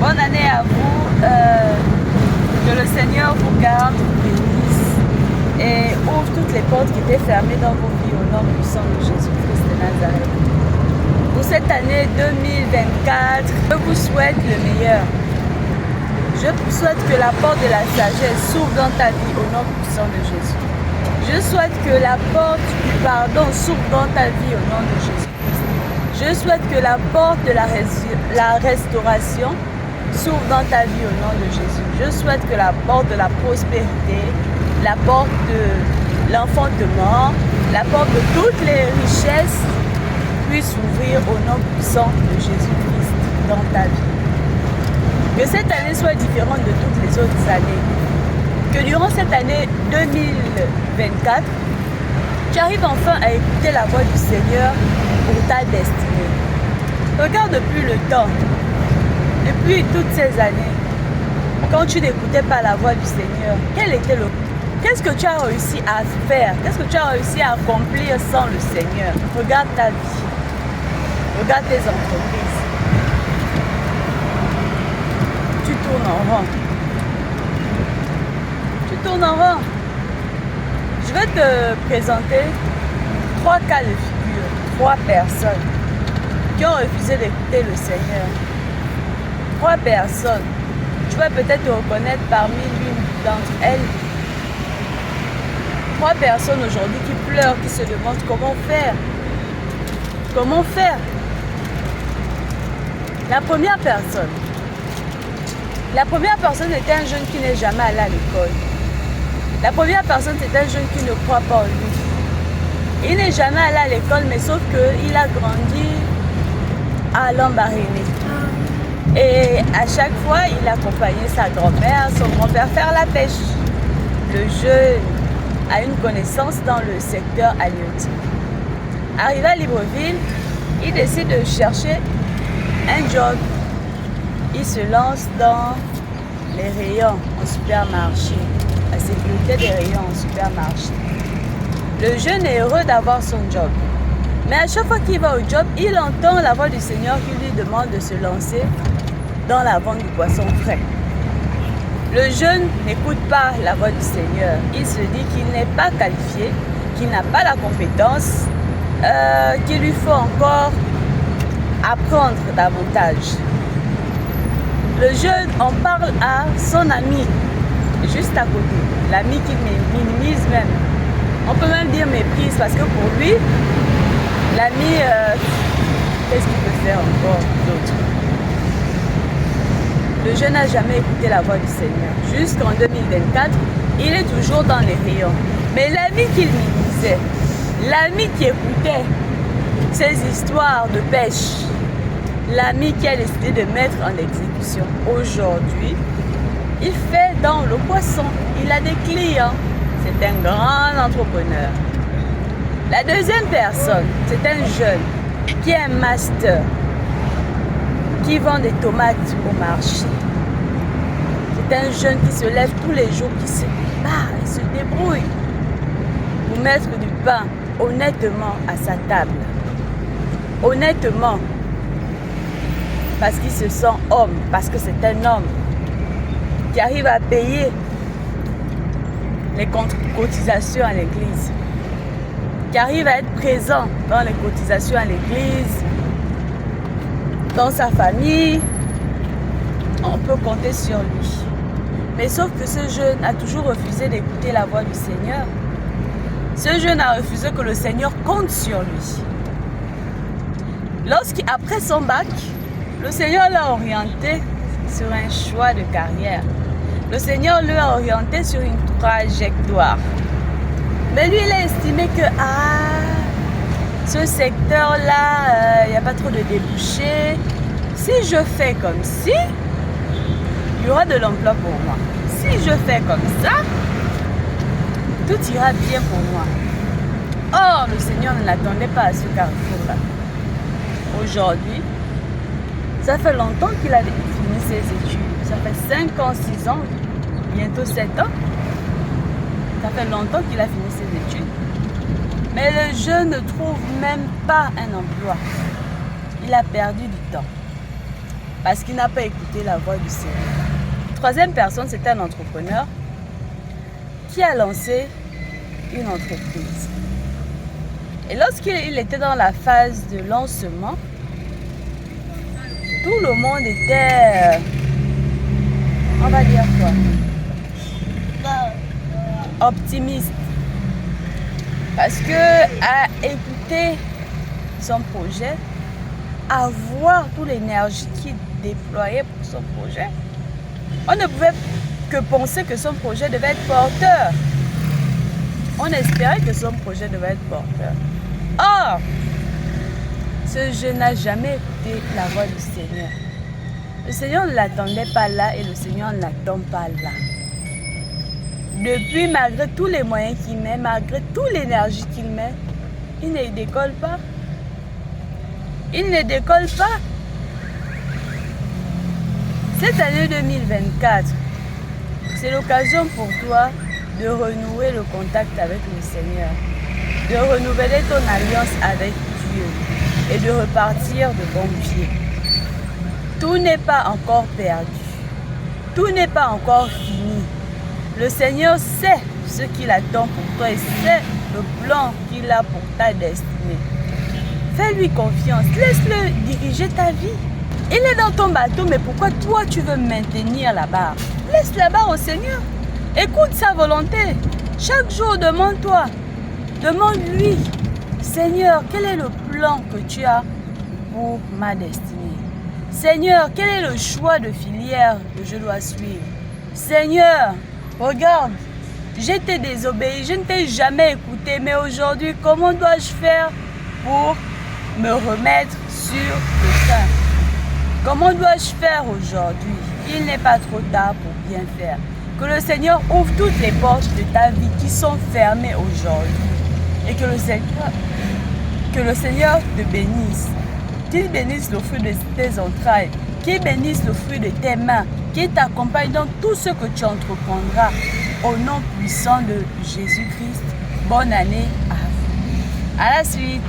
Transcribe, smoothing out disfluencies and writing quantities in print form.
Bonne année à vous. Que le Seigneur vous garde, vous bénisse et ouvre toutes les portes qui étaient fermées dans vos vies au nom puissant de Jésus-Christ de Nazareth. Pour cette année 2024, je vous souhaite le meilleur. Je vous souhaite que la porte de la sagesse s'ouvre dans ta vie au nom puissant de Jésus. Je souhaite que la porte du pardon s'ouvre dans ta vie au nom de Jésus-Christ. Je souhaite que la porte de la restauration s'ouvre dans ta vie au nom de Jésus. Je souhaite que la porte de la prospérité, la porte de l'enfantement, la porte de toutes les richesses puisse s'ouvrir au nom puissant de Jésus-Christ dans ta vie. Que cette année soit différente de toutes les autres années. Que durant cette année 2024, tu arrives enfin à écouter la voix du Seigneur pour ta destinée. Regarde depuis le temps, depuis toutes ces années, quand tu n'écoutais pas la voix du Seigneur, qu'est-ce que tu as réussi à faire? Qu'est-ce que tu as réussi à accomplir sans le Seigneur? Regarde ta vie, regarde tes entreprises. Tu tournes en rond. Tu tournes en rond. Je vais te présenter 3 cas de figure, 3 personnes qui ont refusé d'écouter le Seigneur. 3 personnes. Tu vas peut-être te reconnaître parmi l'une d'entre elles. 3 personnes aujourd'hui qui pleurent, qui se demandent comment faire. Comment faire? La première personne était un jeune qui n'est jamais allé à l'école. La première personne, c'est un jeune qui ne croit pas en lui. Il n'est jamais allé à l'école, mais sauf qu'il a grandi à Lambaréné. Et à chaque fois, il accompagnait sa grand-mère, son grand-père faire la pêche. Le jeune a une connaissance dans le secteur halieutique. Arrivé à Libreville, il décide de chercher un job. Il se lance dans les rayons en supermarché, la sécurité des rayons en supermarché. Le jeune est heureux d'avoir son job. Mais à chaque fois qu'il va au job, il entend la voix du Seigneur qui lui demande de se lancer dans la vente du poisson frais. Le jeune n'écoute pas la voix du Seigneur. Il se dit qu'il n'est pas qualifié, qu'il n'a pas la compétence, qu'il lui faut encore apprendre davantage. Le jeune en parle à son ami, juste à côté. L'ami qui minimise même. On peut même dire méprise parce que pour lui, l'ami, qu'est-ce qu'il peut faire encore d'autre? Le jeune n'a jamais écouté la voix du Seigneur. Jusqu'en 2024, il est toujours dans les rayons. Mais l'ami qu'il minimisait, l'ami qui écoutait ces histoires de pêche, l'ami qui a décidé de mettre en exécution, aujourd'hui, il fait dans le poisson. Il a des clients. C'est un grand entrepreneur. La deuxième personne, c'est un jeune qui est un master, qui vend des tomates au marché. C'est un jeune qui se lève tous les jours, qui se bat, il se débrouille pour mettre du pain honnêtement à sa table. Honnêtement, parce qu'il se sent homme, parce que c'est un homme qui arrive à payer les cotisations à l'église, qui arrive à être présent dans les cotisations à l'église, dans sa famille. On peut compter sur lui. Mais sauf que ce jeune a toujours refusé d'écouter la voix du Seigneur. Ce jeune a refusé que le Seigneur compte sur lui. Après son bac, le Seigneur l'a orienté sur un choix de carrière. Le Seigneur l'a orienté sur une trajectoire. Mais lui, il a estimé que ce secteur-là, il n'y a pas trop de débouchés. Si je fais comme ci, il y aura de l'emploi pour moi. Si je fais comme ça, tout ira bien pour moi. Or, le Seigneur ne l'attendait pas à ce carrefour-là. Aujourd'hui, ça fait longtemps qu'il a fini ses études. Ça fait 5 ans, 6 ans, bientôt 7 ans. Ça fait longtemps qu'il a fini ses études. Mais le jeune ne trouve même pas un emploi. Il a perdu du temps. parce qu'il n'a pas écouté la voix du Seigneur. Troisième personne, c'est un entrepreneur qui a lancé une entreprise. Et lorsqu'il était dans la phase de lancement, tout le monde était, on va dire quoi, optimiste. Parce que à écouter son projet, à voir toute l'énergie qu'il déployait pour son projet, on ne pouvait que penser que son projet devait être porteur. On espérait que son projet devait être porteur. Or, ce jeune n'a jamais écouté la voix du Seigneur. Le Seigneur ne l'attendait pas là et le Seigneur ne l'attend pas là. Depuis, malgré tous les moyens qu'il met, malgré toute l'énergie qu'il met, il ne décolle pas. Il ne décolle pas. Cette année 2024, c'est l'occasion pour toi de renouer le contact avec le Seigneur, de renouveler ton alliance avec Dieu et de repartir de bon pied. Tout n'est pas encore perdu. Tout n'est pas encore fini. Le Seigneur sait ce qu'il attend pour toi et sait le plan qu'il a pour ta destinée. Fais-lui confiance. Laisse-le diriger ta vie. Il est dans ton bateau, mais pourquoi toi tu veux maintenir la barre? Laisse la barre au Seigneur. Écoute sa volonté. Chaque jour, demande-toi. Demande-lui. Seigneur, quel est le plan que tu as pour ma destinée? Seigneur, quel est le choix de filière que je dois suivre? Seigneur, regarde, j'étais désobéi, je ne t'ai jamais écouté, mais aujourd'hui, comment dois-je faire pour me remettre sur le chemin? Comment dois-je faire aujourd'hui? Il n'est pas trop tard pour bien faire. Que le Seigneur ouvre toutes les portes de ta vie qui sont fermées aujourd'hui. Et que le Seigneur te bénisse. Qu'il bénisse le fruit de tes entrailles. Qu'il bénisse le fruit de tes mains. Qu'il t'accompagne dans tout ce que tu entreprendras. Au nom puissant de Jésus-Christ. Bonne année à vous. À la suite.